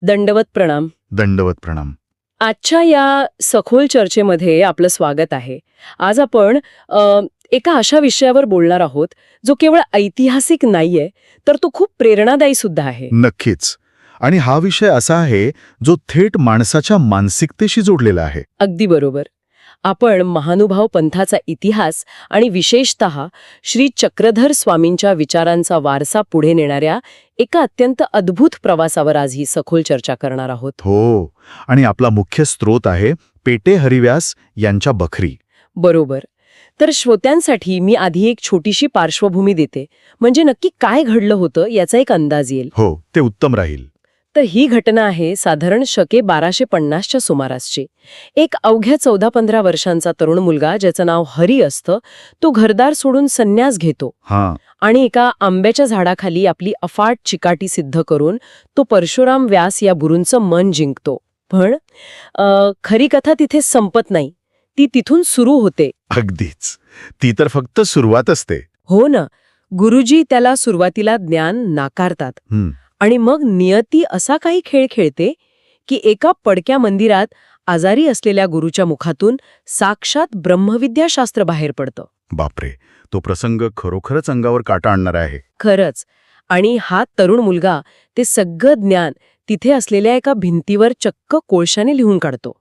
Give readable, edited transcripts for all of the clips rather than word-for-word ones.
दंडवत प्रणाम. दंडवत प्रणाम. आजच्या या सखोल चर्चेमध्ये आपलं स्वागत आहे. आज आपण एका अशा विषयावर बोलणार आहोत जो केवळ ऐतिहासिक नाहीये, तर तो खूप प्रेरणादायी सुद्धा आहे. नक्कीच. आणि हा विषय असा आहे जो थेट माणसाच्या मानसिकतेशी जोडलेला आहे. अगदी बरोबर. आपण महानुभाव पंथाचा इतिहास आणि विशेषतः श्री चक्रधर स्वामींच्या विचारांचा वारसा पुढे नेणाऱ्या एका अत्यंत अद्भुत प्रवासावर आज ही सखोल चर्चा करणार आहोत. हो. आणि आपला मुख्य स्रोत आहे पेटे हरिव्यास यांच्या बखरी. बरोबर. तर श्रोत्यांसाठी मी आधी एक छोटीशी पार्श्वभूमी देते, म्हणजे नक्की काय घडलं होतं याचा एक अंदाज येईल. हो, ते उत्तम राहील. तर ही घटना आहे साधारण शके 1250च्या सुमारासची. एक अवघ्या 14-15 वर्षांचा तरुण मुलगा ज्याचं नाव हरी असतं, तो घरदार सोडून संन्यास घेतो हां. आणि एका आंब्याच्या झाडाखाली आपली अफाट चिकाटी सिद्ध करून तो परशुराम व्यास या गुरूंचं मन जिंकतो. पण खरी कथा तिथे संपत नाही, ती तिथून सुरू होते. अगदीच. ती तर फक्त सुरुवात असते. हो ना. गुरुजी त्याला सुरुवातीला ज्ञान नाकारतात. आणि मग नियती असा काही खेळ खेळते की एका पडक्या मंदिरात आजारी असलेल्या गुरुच्या मुखातून साक्षात ब्रह्मविद्याशास्त्र बाहेर पडतं. बापरे, तो प्रसंग खरोखरच अंगावर काटा आणणारा आहे. खरंच. आणि हा तरुण मुलगा ते सगळं ज्ञान तिथे असलेल्या एका भिंतीवर चक्क कोळशाने लिहून काढतो.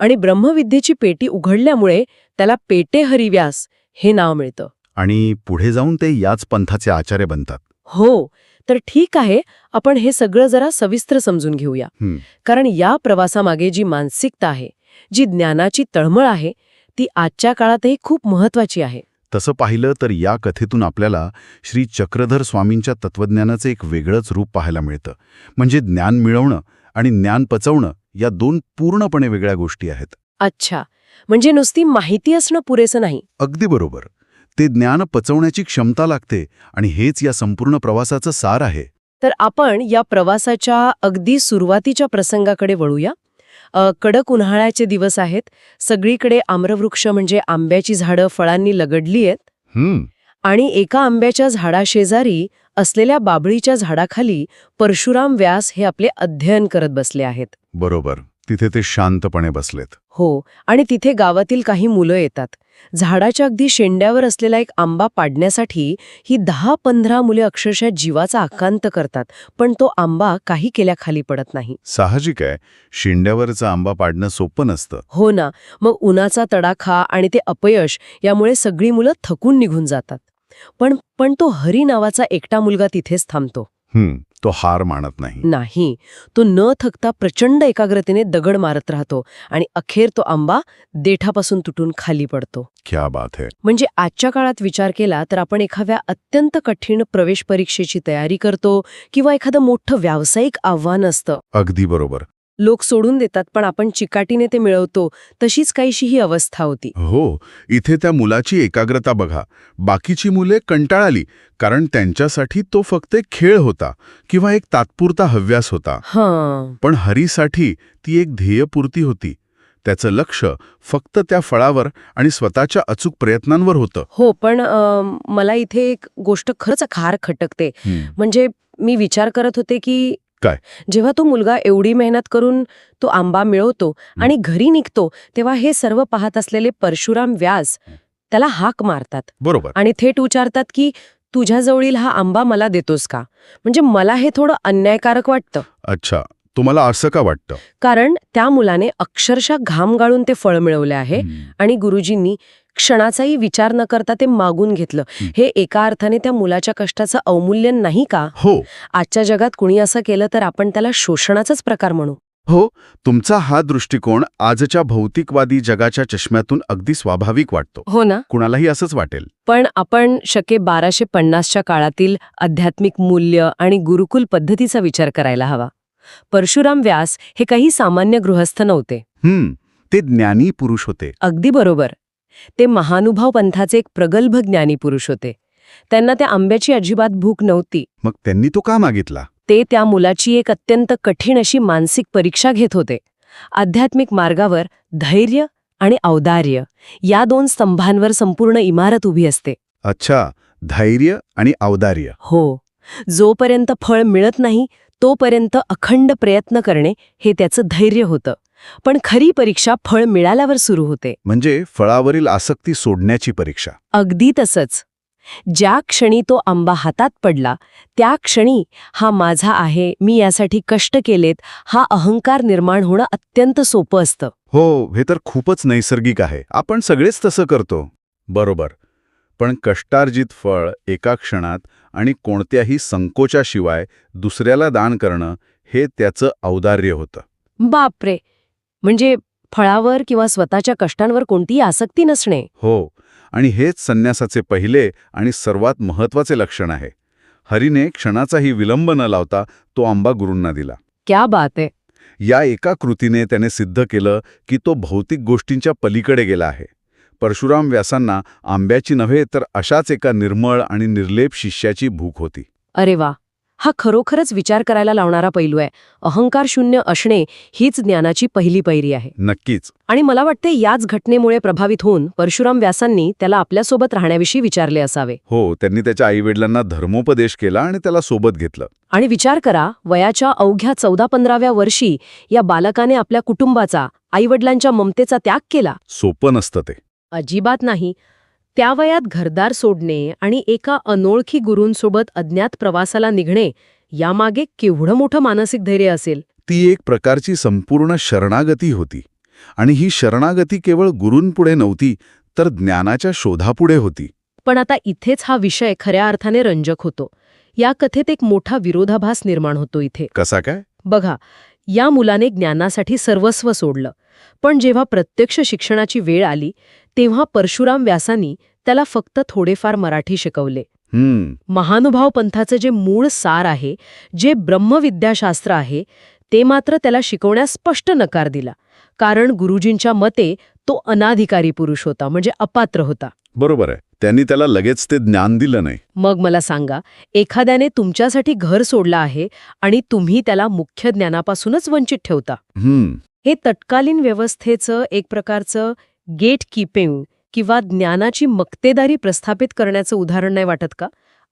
आणि ब्रह्मविद्येची पेटी उघडल्यामुळे त्याला पेटे हरिव्यास हे नाव मिळतं. आणि पुढे जाऊन ते याच पंथाचे आचार्य बनतात. हो. तर ठीक आहे, आपण हे सगळं जरा सविस्तर समजून घेऊया. कारण या प्रवासामागे जी मानसिकता आहे, जी ज्ञानाची तळमळ आहे, ती आजच्या काळातही खूप महत्वाची आहे. तसं पाहिलं तर या कथेतून आपल्याला श्री चक्रधर स्वामींच्या तत्वज्ञानाचं एक वेगळंच रूप पाहायला मिळतं. म्हणजे ज्ञान मिळवणं आणि ज्ञान पचवणं या दोन पूर्णपणे वेगळ्या गोष्टी आहेत. अच्छा, म्हणजे नुसती माहिती असणं पुरेसं नाही. अगदी बरोबर. ते ज्ञान पचवण्याची क्षमता लागते आणि हेच या संपूर्ण प्रवासाचं सार आहे. तर आपण या प्रवासाच्या अगदी सुरुवातीच्या प्रसंगाकडे वळूया. कडक उन्हाळ्याचे दिवस आहेत. सगळीकडे आम्रवृक्ष म्हणजे आंब्याची झाडं फळांनी लगडली आहेत. आणि एका आंब्याच्या झाडाशेजारी असलेल्या बाभळीच्या झाडाखाली परशुराम व्यास हे आपले अध्ययन करत बसले आहेत. बरोबर. तिथे ते शांतपणे बसलेत. हो. आणि तिथे गावातील काही मुलं येतात. झाडाच्या अगदी शेंड्यावर असलेला एक आंबा पाडण्यासाठी ही 10-15 मुले अक्षरशः जीवाचा आकांत करतात, पण तो आंबा काही केल्या खाली पडत नाही. साहजिक आहे. शेंड्यावरचा आंबा पाडणं सोपं नसतं. हो ना. मग उन्हाचा तडाखा आणि ते अपयश यामुळे सगळी मुलं थकून निघून जातात. पण तो हरी नावाचा एकटा मुलगा तिथेच थांबतो. तो हार मानत नाही. तो न थकता प्रचंड एकाग्रतेने दगड मारत राहतो आणि अखेर तो आंबा देठापासून तुटून खाली पडतो. क्या बात है. म्हणजे आजच्या काळात विचार केला तर आपण एखाद्या अत्यंत कठीण प्रवेश परीक्षेची तयारी करतो किंवा एखादं मोठं व्यावसायिक आव्हान असतं. अगदी बरोबर. लोक सोडून देतात, पण आपण चिकाटीने ते मिळवतो. तशीच काहीशी ही अवस्था होती. हो. इथे त्या मुलाची एकाग्रता बघा. बाकीची मुले कंटाळाली, कारण त्यांच्यासाठी तो फक्त एक खेळ होता किंवा एक तात्पुरता हव्यास होता. पण हरीसाठी ती एक ध्येयपूर्ती होती. त्याचं लक्ष फक्त त्या फळावर आणि स्वतःच्या अचूक प्रयत्नांवर होतं. हो. पण मला इथे एक गोष्ट खरंच खार खटकते. म्हणजे मी विचार करत होते की काय? जेव्हा तो मुलगा एवढी मेहनत करून तो आंबा मिळवतो आणि घरी निघतो, तेव्हा हे सर्व पाहत असलेले परशुराम व्यास त्याला हाक मारतात. बरोबर. आणि थेट विचारतात की तुझ्याजवळील हा आंबा मला देतोस का? म्हणजे मला हे थोडं अन्यायकारक वाटतं. अच्छा, तुम्हाला असं का वाटतं? कारण त्या मुलाने अक्षरशः घाम गाळून ते फळ मिळवले आहे आणि गुरुजींनी क्षणाचाही विचार न करता ते मागून घेतलं. हे एका अर्थाने त्या मुलाच्या कष्टाचं अवमूल्यन नाही का? हो. आजच्या जगात कुणी असं केलं तर आपण त्याला शोषणाचाच प्रकार म्हणू. हो. तुमचा हा दृष्टिकोन आजच्या भौतिकवादी जगाच्या चष्म्यातून अगदी स्वाभाविक वाटतो. हो ना. कुणालाही असंच वाटेल. पण आपण शके 1250च्या काळातील आध्यात्मिक मूल्य आणि गुरुकुल पद्धतीचा विचार करायला हवा. परशुराम व्यास हे काही सामान्य गृहस्थ नव्हते. ते ज्ञानी पुरुष होते. अगदी बरोबर. ते महानुभाव पंथाचे एक प्रगल्भ ज्ञानी पुरुष होते. त्यांना त्या आंब्याची अजिबात भूक नव्हती. मग त्यांनी तो का मागितला? ते त्या मुलाची एक अत्यंत कठीण अशी मानसिक परीक्षा घेत होते. आध्यात्मिक मार्गावर धैर्य आणि औदार्य या 2 स्तंभांवर संपूर्ण इमारत उभी असते. अच्छा, धैर्य आणि औदार्य. हो. जोपर्यंत फळ मिळत नाही तोपर्यंत अखंड प्रयत्न करणे हे त्याचं धैर्य होतं. पण खरी परीक्षा फळ मिळाल्यावर सुरू होते. म्हणजे फळावरील आसक्ती सोडण्याची परीक्षा. अगदी तसंच. ज्या क्षणी तो आंबा हातात पडला त्या क्षणी हा माझा आहे, मी यासाठी कष्ट केलेत, हा अहंकार निर्माण होणं अत्यंत सोपं असतं. हो, हे तर खूपच नैसर्गिक आहे. आपण सगळेच तसं करतो. बरोबर. पण कष्टार्जित फळ एका क्षणात आणि कोणत्याही संकोचाशिवाय दुसऱ्याला दान करणं हे त्याचं औदार्य होतं. बापरे, म्हणजे फळावर किंवा स्वतःच्या कष्टांवर कोणतीही आसक्ती नसणे. हो, आणि हेच संन्यासाचे पहिले आणि सर्वात महत्वाचे लक्षण आहे. हरीने क्षणाचाही विलंब न लावता तो आंबा गुरूंना दिला. क्या बात आहे. या एका कृतीने त्याने सिद्ध केलं की तो भौतिक गोष्टींच्या पलीकडे गेला आहे. परशुराम व्यासांना आंब्याची नव्हे तर अशाच एका निर्मळ आणि निर्लेप शिष्याची भूक होती. अरे वा, हा खरोखरच विचार करायला लावणारा पैलू आहे. अहंकार शून्य असणे हीच ज्ञानाची पहिली पायरी आहे. नक्कीच. आणि मला वाटते याच घटनेमुळे प्रभावित होऊन परशुराम व्यासांनी त्याला आपल्यासोबत राहण्याविषयी विचारले असावे. हो, त्यांनी त्याच्या आईवडिलांना धर्मोपदेश केला आणि त्याला सोबत घेतलं. आणि विचार करा, वयाच्या अवघ्या 14-15व्या वर्षी या बालकाने आपल्या कुटुंबाचा, आईवडिलांच्या ममतेचा त्याग केला. सोपं नसतं ते. अजिबात नाही. त्या वयात घरदार सोडणे आणि एका अनोळखी गुरूंसोबत अज्ञात प्रवासाला निघणे यामागे केवढं मोठं मानसिक धैर्य असेल. ती एक प्रकारची संपूर्ण शरणागती होती. आणि ही शरणागती केवळ गुरूंपुढे नव्हती तर ज्ञानाच्या शोधापुढे होती. पण आता इथेच हा विषय खऱ्या अर्थाने रंजक होतो. या कथेत एक मोठा विरोधाभास निर्माण होतो इथे. कसा काय? बघा, या मुलाने ज्ञानासाठी सर्वस्व सोडलं. पण जेव्हा प्रत्यक्ष शिक्षणाची वेळ आली तेव्हा परशुराम व्यासांनी त्याला फक्त थोडेफार मराठी शिकवले. महानुभाव पंथाचं जे मूळ सार आहे, जे ब्रह्मविद्याशास्त्र आहे, ते मात्र त्याला शिकवण्यास स्पष्ट नकार दिला. कारण गुरुजींच्या मते तो अनाधिकारी पुरुष होता, म्हणजे अपात्र होता. बरोबर आहे. त्यांनी त्याला लगेच ते ज्ञान दिलं नाही. मग मला सांगा, एखाद्याने तुमच्यासाठी घर सोडलं आहे आणि तुम्ही त्याला मुख्य ज्ञानापासूनच वंचित ठेवता. हे तत्कालीन व्यवस्थेचं एक प्रकारचं गेट कीपिंग किंवा ज्ञानाची मक्तेदारी प्रस्थापित करण्याचं उदाहरण नाही वाटत का?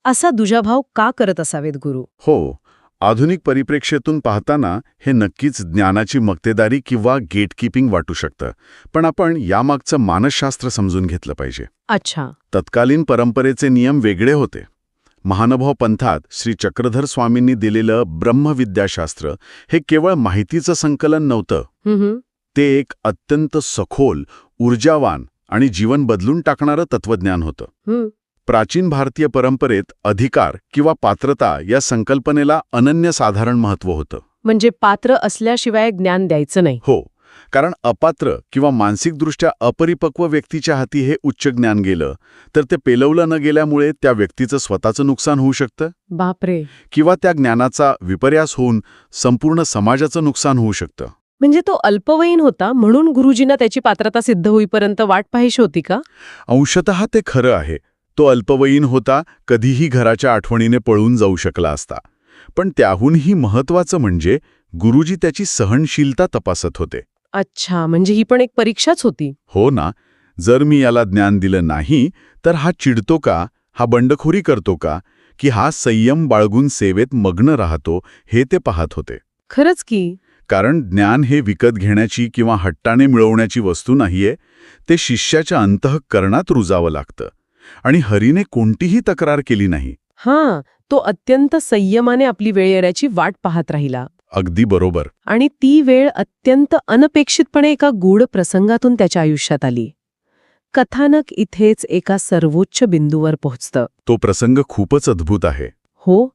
असा दुजाभाव का करत असावेत गुरु? हो, आधुनिक परिप्रेक्ष्यातून पाहताना हे नक्कीच ज्ञानाची मक्तेदारी किंवा गेटकीपिंग वाटू शकतं. पण आपण यामागचं मानसशास्त्र समजून घेतलं पाहिजे. अच्छा. तत्कालीन परंपरेचे नियम वेगळे होते. महानुभाव पंथात श्री चक्रधर स्वामींनी दिलेलं ब्रह्मविद्याशास्त्र हे केवळ माहितीचं संकलन नव्हतं. ते एक अत्यंत सखोल, ऊर्जावान आणि जीवन बदलून टाकणारं तत्वज्ञान होतं. प्राचीन भारतीय परंपरेत अधिकार किंवा पात्रता या संकल्पनेला अनन्यसाधारण महत्त्व होतं. म्हणजे पात्र असल्याशिवाय ज्ञान द्यायचं नाही. हो, कारण अपात्र किंवा मानसिकदृष्ट्या अपरिपक्व व्यक्तीच्या हाती हे उच्च ज्ञान गेलं तर ते पेलवलं न गेल्यामुळे त्या व्यक्तीचं स्वतःचं नुकसान होऊ शकतं. बापरे. किंवा त्या ज्ञानाचा विपर्यास होऊन संपूर्ण समाजाचं नुकसान होऊ शकतं. म्हणजे तो अल्पवयीन होता म्हणून गुरुजींना त्याची पात्रता सिद्ध होईपर्यंत वाट पाहायची होती का? अंशतः ते खरं आहे. तो अल्पवयीन होता, कधीही घराच्या आठवणीने पळून जाऊ शकला असता. पण त्याहूनही महत्वाचं म्हणजे गुरुजी त्याची सहनशीलता तपासत होते. अच्छा, म्हणजे ही पण एक परीक्षाच होती. हो ना. जर मी याला ज्ञान दिलं नाही तर हा चिडतो का, हा बंडखोरी करतो का, की हा संयम बाळगून सेवेत मग्न राहतो, हे ते पाहत होते. खरंच की. कारण ज्ञान हे विकत घेण्याची किंवा हट्टाने मिळवण्याची वस्तू नाहीये. ते शिष्याच्या अंतःकरणात रुजावं लागतं. आणि हरीने कोणतीही तक्रार केली नाही. हां, तो अत्यंत संयमाने आपली वेळ येण्याची वाट पाहत राहिला. अगदी बरोबर. आणि ती वेळ अत्यंत अनपेक्षितपणे एका गूढ प्रसंगातून त्याच्या आयुष्यात आली. कथानक इथेच एका सर्वोच्च बिंदूवर पोहोचतं. तो प्रसंग खूपच अद्भुत आहे. हो,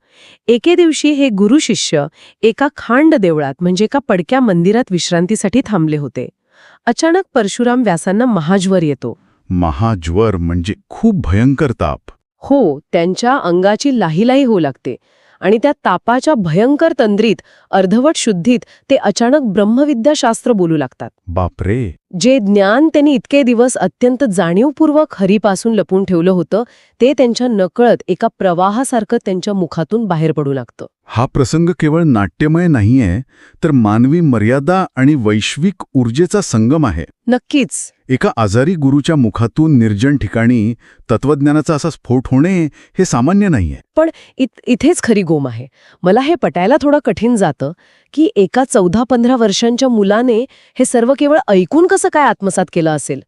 एके दिवशी हे गुरु शिष्य एका खांड देवळात म्हणजे एका पडक्या मंदिरात विश्रांतीसाठी थांबले होते. अचानक परशुराम व्यासांना महाज्वर येतो. महाज्वर म्हणजे खूप भयंकर ताप. हो, त्यांच्या अंगाची लाहीलाही होऊ लागते. आणि त्या तापाच्या भयंकर तंद्रीत, अर्धवट शुद्धीत ते अचानक ब्रह्मविद्याशास्त्र बोलू लागतात. बापरे. जे ज्ञान त्यांनी इतके दिवस अत्यंत जाणीवपूर्वक हरीपासून लपून ठेवलं होतं ते त्यांच्या नकळत एका प्रवाहासारखं त्यांच्या मुखातून बाहेर पडू लागतं. हा प्रसंग केवळ नाट्यमय नाहीये, तर मानवी मर्यादा आणि वैश्विक ऊर्जेचा संगम आहे. नक्कीच. एका आजारी गुरूच्या मुखातून निर्जन ठिकाणी तत्वज्ञानाचा असा स्फोट होणे हे सामान्य नाहीये. पण इथेच खरी गोम आहे. मला हे पटायला थोडं कठीण जातं की एका 14-15 वर्षांच्या मुलाने हे सर्व केवळ ऐकून कसं काय आत्मसात केलं असेल.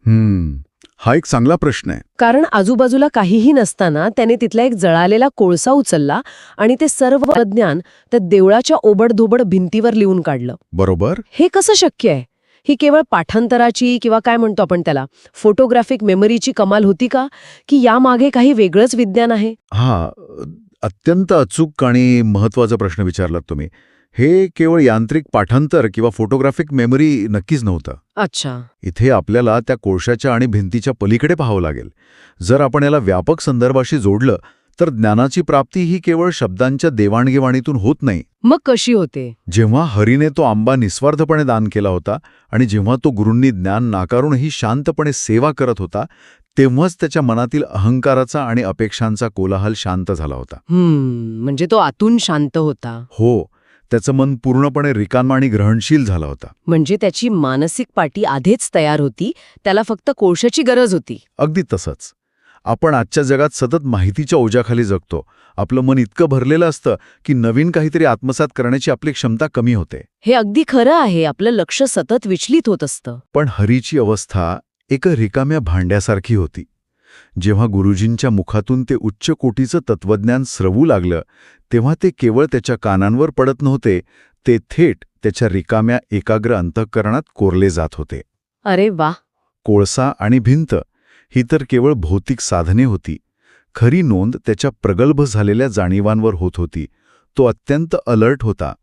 हा एक चांगला प्रश्न आहे. कारण आजूबाजूला काहीही नसताना त्याने तिथला एक जळालेला कोळसा उचलला आणि ते सर्व ज्ञान त्या देवळाच्या ओबडधोबड भिंतीवर लिहून काढलं. बरोबर. हे कसं शक्य आहे? ही केवळ पाठांतराची किंवा काय म्हणतो आपण त्याला फोटोग्राफिक मेमरीची कमाल होती का, की यामागे काही वेगळंच विज्ञान आहे? अत्यंत अचूक आणि महत्वाचा प्रश्न विचारलात तुम्ही. हे केवळ यांत्रिक पाठांतर किंवा फोटोग्राफिक मेमरी नक्कीच नव्हतं. अच्छा. इथे आपल्याला त्या कोळशाच्या आणि भिंतीच्या पलीकडे पाहावं लागेल. जर आपण याला व्यापक संदर्भाशी जोडलं तर ज्ञानाची प्राप्ती ही केवळ शब्दांच्या देवाणघेवाणीतून होत नाही. मग कशी होते? जेव्हा हरीने तो आंबा निस्वार्थपणे दान केला होता आणि जेव्हा तो गुरूंनी ज्ञान नाकारूनही शांतपणे सेवा करत होता, तेव्हाच त्याच्या मनातील अहंकाराचा आणि अपेक्षांचा कोलाहल शांत झाला होता. म्हणजे तो आतून शांत होता. हो, त्याचं मन पूर्णपणे रिकाम आणि ग्रहणशील झालं होता. म्हणजे त्याची मानसिक पाटी आधीच तयार होती, त्याला फक्त कोळशाची गरज होती. अगदी तसंच. आपण आजच्या जगात सतत माहितीच्या ओझ्याखाली जगतो. आपलं मन इतकं भरलेलं असतं की नवीन काहीतरी आत्मसात करण्याची आपली क्षमता कमी होते. हे अगदी खरं आहे. आपलं लक्ष सतत विचलित होत असतं. पण हरीची अवस्था एका रिकाम्या भांड्यासारखी होती. जेव्हा गुरुजींच्या मुखातून ते उच्च कोटीचं तत्वज्ञान स्रवू लागलं, तेव्हा ते केवळ त्याच्या कानांवर पडत नव्हते, ते थेट त्याच्या रिकाम्या एकाग्र अंतःकरणात कोरले जात होते. अरे वा. कोळसा आणि भिंत ही तर केवळ भौतिक साधने होती. खरी नोंद त्याच्या प्रगल्भ झालेल्या जाणीवांवर होत होती. तो अत्यंत अलर्ट होता.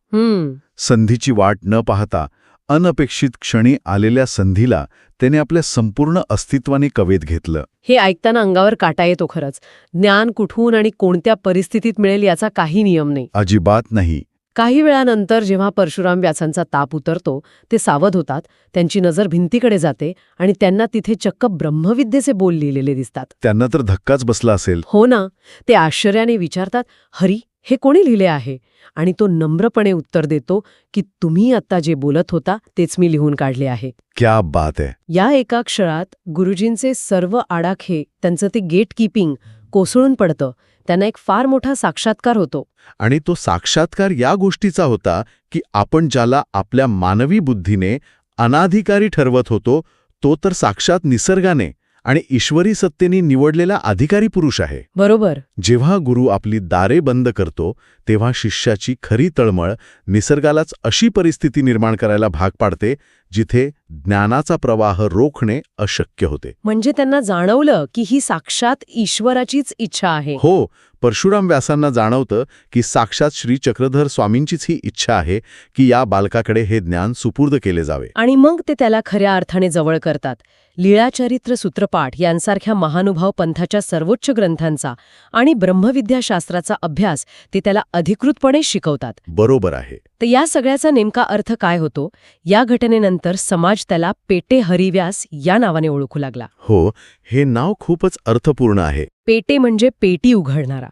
संधीची वाट न पाहता अनपेक्षित क्षणी आलेल्या संधीला त्याने आपल्या संपूर्ण अस्तित्वाने कवेत घेतलं. हे ऐकताना अंगावर काटा येतो खरंच. ज्ञान कुठून आणि कोणत्या परिस्थितीत मिळेल याचा काही नियम नाही. अजिबात नाही. काही वेळानंतर जेव्हा परशुराम व्यासांचा ताप उतरतो, ते सावध होतात. त्यांची नजर भिंतीकडे जाते आणि त्यांना तिथे चक्क ब्रह्मविद्येचे बोल लिहिलेले दिसतात. त्यांना तर धक्काच बसला असेल. हो ना. ते आश्चर्याने विचारतात, हरी, हे कोणी लिहिले आहे? आणि तो नम्रपणे उत्तर देतो की तुम्ही आता जे बोलत होता तेच मी लिहून काढले आहे. क्या बात आहे. या एका क्षणात गुरुजींचे सर्व आडाखे, त्यांचं ते गेट कीपिंग कोसळून पडतं. त्यांना एक फार मोठा साक्षात्कार होतो. आणि तो साक्षात्कार या गोष्टीचा होता की आपण ज्याला आपल्या मानवी बुद्धीने अनाधिकारी ठरवत होतो, तो तर साक्षात निसर्गाने आणि ईश्वरी सत्तेने निवडलेला अधिकारी पुरुष आहे. बरोबर. जेव्हा गुरु आपली दारे बंद करतो, तेव्हा शिष्याची खरी तळमळ निसर्गालाच अशी परिस्थिती निर्माण करायला भाग पाडते जिथे ज्ञानाचा प्रवाह रोखणे अशक्य होते. म्हणजे त्यांना जाणवलं की ही साक्षात ईश्वराचीच इच्छा आहे. हो, परशुराम व्यासांना जाणवतं की साक्षात श्री चक्रधर स्वामींचीच ही इच्छा आहे की या बालकाकडे हे ज्ञान सुपूर्द केले जावे. आणि मग ते त्याला खऱ्या अर्थाने जवळ करतात. लीळाचरित्र सूत्रपाठ यांसारख्या महानुभाव पंथाच्या सर्वोच्च ग्रंथांचा आणि ब्रह्मविद्याशास्त्राचा अभ्यास ते त्याला अधिकृतपणे शिकवतात. बरोबर आहे. तर या सगळ्याचा नेमका अर्थ काय होतो? या घटनेनंतर समाज त्याला पेटे हरिव्यास या नावाने ओळखू लागला. हो, हे नाव खूपच अर्थपूर्ण आहे. पेटे म्हणजे पेटी उघडणारा.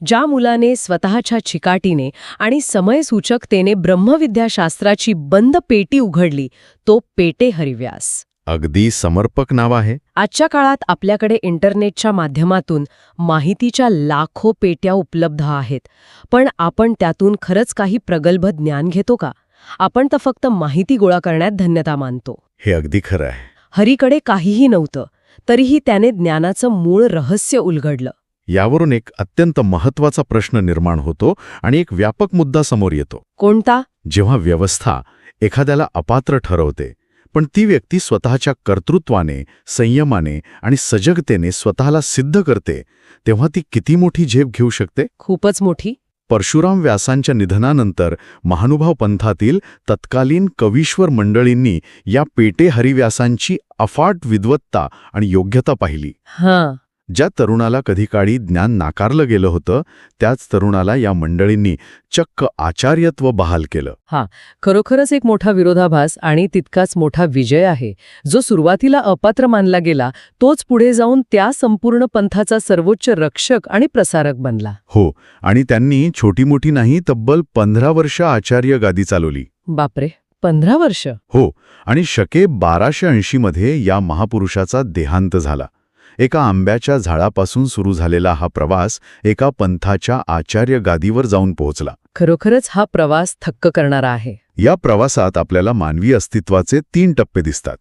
ज्या मुलाने स्वतःच्या चिकाटीने आणि समयसूचकतेने ब्रह्मविद्याशास्त्राची बंद पेटी उघडली, तो पेटे हरिव्यास. अगदी समर्पक नाव आहे. आजच्या काळात आपल्याकडे इंटरनेटच्या माध्यमातून माहितीच्या लाखो पेट्या उपलब्ध आहेत. पण आपण त्यातून खरंच काही प्रगल्भ ज्ञान घेतो का? आपण तर फक्त माहिती गोळा करण्यात धन्यता मानतो. हे अगदी खरं आहे. हरीकडे काहीही नव्हतं, तरीही त्याने ज्ञानाचं मूळ रहस्य उलगडलं. यावरून एक अत्यंत महत्वाचा प्रश्न निर्माण होतो आणि एक व्यापक मुद्दा समोर येतो. कोणता? जेव्हा व्यवस्था एखाद्याला अपात्र ठरवते, पण ती व्यक्ती स्वतःच्या कर्तृत्वाने, संयमाने आणि सजगतेने स्वतःला सिद्ध करते, तेव्हा ती किती मोठी झेप घेऊ शकते? खूपच मोठी. परशुराम व्यासांच्या निधनानंतर महानुभाव पंथातील तत्कालीन कवीश्वर मंडळींनी या पेटे हरिव्यासांची अफाट विद्वत्ता आणि योग्यता पाहिली. ज्या तरुणाला कधी काळी ज्ञान नाकारलं गेलं होतं त्याच तरुणाला या मंडळींनी चक्क आचार्यत्व बहाल केलं. खरोखरच एक मोठा विरोधाभास आणि तितकाच मोठा विजय आहे. जो सुरुवातीला अपात्र मानला गेला तोच पुढे जाऊन त्या संपूर्ण पंथाचा सर्वोच्च रक्षक आणि प्रसारक बनला. हो, आणि त्यांनी छोटी मोठी नाही तब्बल 15 वर्ष आचार्य गादी चालवली. बापरे, 15 वर्ष? हो, आणि शके 1280 मध्ये या महापुरुषाचा देहांत झाला. एका आंब्याच्या झाडापासून सुरू झालेला हा प्रवास एका पंथाच्या आचार्य गादीवर जाऊन पोहोचला. खरोखरच हा प्रवास थक्क करणारा आहे. या प्रवासात आपल्याला मानवी अस्तित्वाचे 3 टप्पे दिसतात.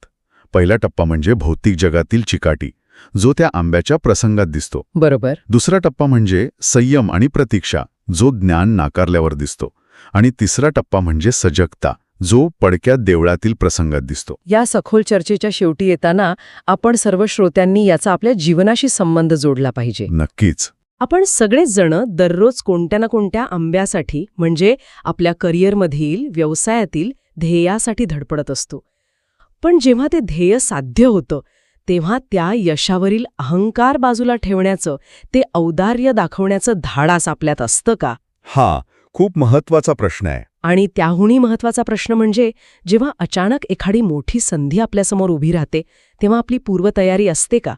पहिला टप्पा म्हणजे भौतिक जगातील चिकाटी, जो त्या आंब्याच्या प्रसंगात दिसतो. बरोबर. दुसरा टप्पा म्हणजे संयम आणि प्रतीक्षा, जो ज्ञान नाकारल्यावर दिसतो. आणि तिसरा टप्पा म्हणजे सजगता, जो पडक्या देवळातील प्रसंगात दिसतो. या सखोल चर्चेच्या शेवटी येताना आपण सर्व श्रोत्यांनी याचा आपल्या जीवनाशी संबंध जोडला पाहिजे. नक्कीच. आपण सगळेच जण दररोज कोणत्या ना कोणत्या आंब्यासाठी म्हणजे आपल्या करिअरमधील, व्यवसायातील ध्येयासाठी धडपडत असतो. पण जेव्हा ते ध्येय साध्य होतं तेव्हा त्या यशावरील अहंकार बाजूला ठेवण्याचं, ते औदार्य दाखवण्याचं धाडस आपल्यात असतं का? हा खूप महत्वाचा प्रश्न आहे. आणि त्याहूनही महत्वाचा प्रश्न म्हणजे जेव्हा अचानक एखादी मोठी संधी आपल्यासमोर उभी राहते तेव्हा आपली पूर्वतयारी असते का?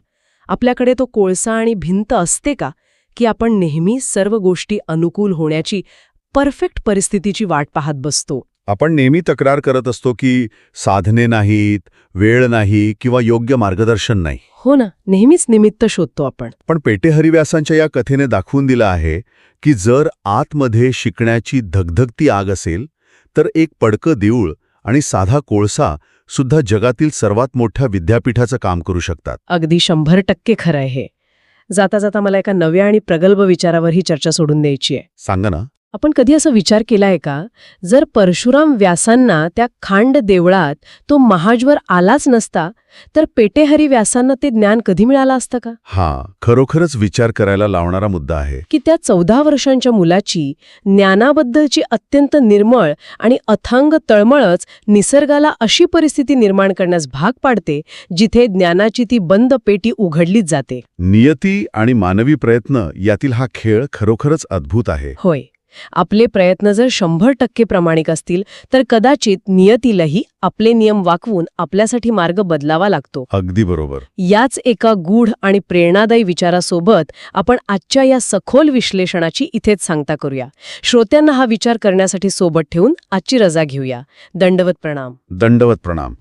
आपल्याकडे तो कोळसा आणि भिंत असते का की आपण नेहमी सर्व गोष्टी अनुकूल होण्याची, परफेक्ट परिस्थितीची वाट पाहत बसतो? आपण नेहमी तक्रार करत असतो की साधने नाहीत, वेळ नाही किंवा योग्य मार्गदर्शन नाही. हो ना, नेहमीच निमित्त शोधतो आपण. पण पेटे हरिव्यासांच्या या कथेने दाखवून दिलं आहे की जर आतमध्ये शिकण्याची धगधगती आग असेल तर एक पडकं देऊळ आणि साधा कोळसा सुद्धा जगातील सर्वात मोठ्या विद्यापीठाचं काम करू शकतात. अगदी 100% खरं आहे हे. जाता जाता मला एका नव्या आणि प्रगल्भ विचारावर ही चर्चा सोडून द्यायची आहे. सांगा ना. आपण कधी असं विचार केलाय का, जर परशुराम व्यासांना त्या खांड देवळात तो महाज्वर आलाच नसता तर पेटेहरी व्यासांना ते ज्ञान कधी मिळालं असतं का? खरोखरच विचार करायला लावणारा मुद्दा आहे. की त्या 14 वर्षांच्या मुलाची ज्ञानाबद्दलची अत्यंत निर्मळ आणि अथांग तळमळच निसर्गाला अशी परिस्थिती निर्माण करण्यास भाग पाडते जिथे ज्ञानाची ती बंद पेटी उघडलीच जाते. नियती आणि मानवी प्रयत्न यातील हा खेळ खरोखरच अद्भुत आहे. होय, आपले प्रयत्न जर 100% प्रामाणिक असतील तर कदाचित नियतीलाही आपले नियम वाकवून आपल्यासाठी मार्ग बदलावा लागतो. अगदी बरोबर. याच एका गूढ आणि प्रेरणादायी विचारासोबत आपण आजच्या या सखोल विश्लेषणाची इथेच सांगता करूया. श्रोत्यांना हा विचार करण्यासाठी सोबत ठेवून आजची रजा घेऊया. दंडवत प्रणाम. दंडवत प्रणाम.